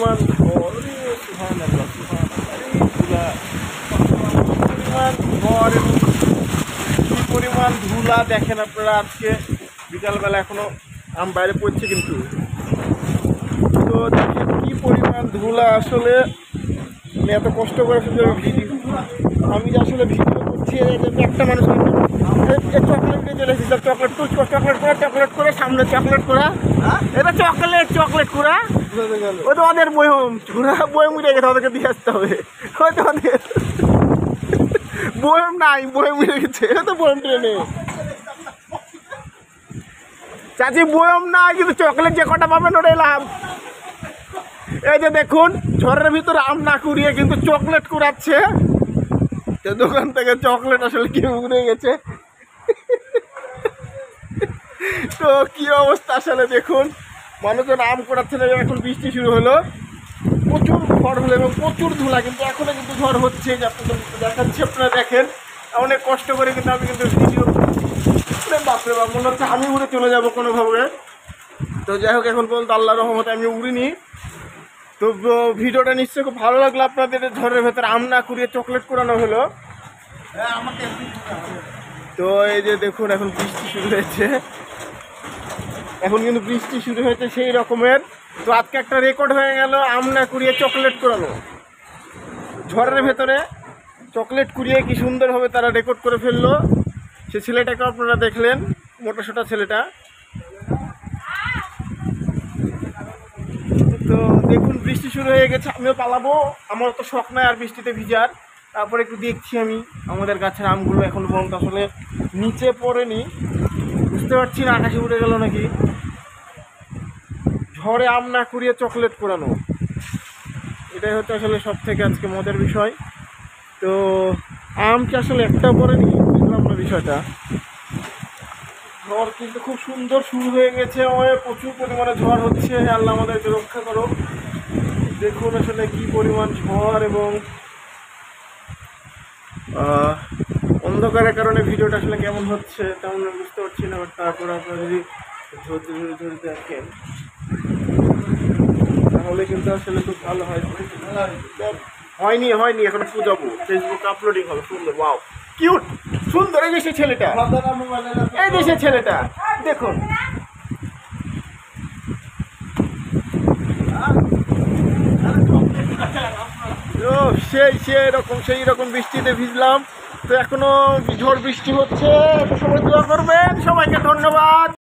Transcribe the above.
পরিমাণ ঝড়, সুবহানাল্লাহ সুবহানাল্লাহ, পরিমাণ ঝড় এবং কি পরিমাণ ধুলা দেখেন আপনারা। আজকে বিকালবেলা এখনো আম বাইরে পড়ছে, কিন্তু তো দেখেন কি পরিমাণ ধুলা। আসলে আমি এত কষ্ট করে আমি যে আসলে ভিডিও করছি, একটা মানুষ চকলেট নিয়ে চলে এসেছি, চকলেট করে সামনে চকলেট করা, এটা চকলেট করা, ওই তো ওদের বয়ম উঠে গেছে, ওদেরকে দিয়ে আসতে হবে। ওই তো ওদের বয়ম নাই, বয়ম উঠে গেছে, এটা তো বয়ম ট্রেনে চাচি বয়ম নাই, কিন্তু চকলেট যে কটা পাবেন ওটাই লাভ। এই যে দেখুন ঝড়ের ভিতরে আম না কুড়িয়ে কিন্তু চকলেট কুড়াচ্ছে, দোকান থেকে চকলেট আসলে কি উড়ে গেছে। তো কি অবস্থা আসলে দেখুন, মানুষজন আম কুড়াচ্ছে না। এখন বৃষ্টি শুরু হলো, প্রচুর ঝড় হলো এবং প্রচুর ধুলা, কিন্তু এখনো কিন্তু ঝড় হচ্ছে, যে আপনাদের দেখাচ্ছি, আপনারা দেখেন। অনেক কষ্ট করে কিন্তু আমি কিন্তু ভিডিও, বাপরে বাপ, মনে হচ্ছে আমি উড়ে চলে যাবো কোনোভাবে। তো যাই হোক, এখন পর্যন্ত আল্লাহর রহমতে আমি উড়িনি। তো ভিডিওটা নিশ্চয়ই খুব ভালো লাগলো আপনাদের। ঝড়ের ভেতরে আম না কুড়িয়ে চকলেট কুড়ানো হলো। তো এই যে দেখুন এখন বৃষ্টি শুরু হয়েছে, এখন কিন্তু বৃষ্টি শুরু হয়েছে সেই রকমের। তো আজকে একটা রেকর্ড হয়ে গেল, আম না কুড়িয়ে চকলেট কুড়ানো। ঝড়ের ভেতরে চকলেট কুড়িয়ে কি সুন্দরভাবে তারা রেকর্ড করে ফেললো। সে ছেলেটাকে আপনারা দেখলেন, মোটা সোটা ছেলেটা। তো দেখুন বৃষ্টি শুরু হয়ে গেছে, আমিও পালাবো, আমার তো শখ নাই আর বৃষ্টিতে ভিজার। তারপরে একটু দেখছি আমি আমাদের গাছের আমগুলো এখন পর্যন্ত আসলে নিচে পড়েনি, বুঝতে পারছি না আকাশে উড়ে গেল নাকি। ঝড়ে আম না কুড়িয়ে চকলেট কুড়ানো, এটাই হচ্ছে আসলে সব থেকে আজকে মজার বিষয়। তো আম কি আসলে একটা পড়েনি, বুঝলাম না বিষয়টা। ঝড় কিন্তু খুব সুন্দর শুরু হয়ে গেছে, প্রচুর পরিমাণে ঝড় হচ্ছে। আল্লাহ আমাদেরকে রক্ষা করো। দেখুন আসলে কি পরিমাণ ঝড়, এবং অন্ধকারের কারণে ভিডিওটা আসলে কেমন হচ্ছে তেমন বুঝতে পারছি না। তারপরে আপনারা যদি ধরে দেখেন তাহলে কিন্তু আসলে খুব ভালো হয়। হয়নি এখন যাবো, ফেসবুকে আপলোডিং হবে। সুন্দর, ওয়াও, কিউট, সুন্দর। এই দেশের ছেলেটা, এই দেশের ছেলেটা দেখুন। সেই রকম বৃষ্টিতে ভিজলাম। তো এখনো ঝড় বৃষ্টি হচ্ছে, সময় দোয়া করবেন। সবাইকে ধন্যবাদ।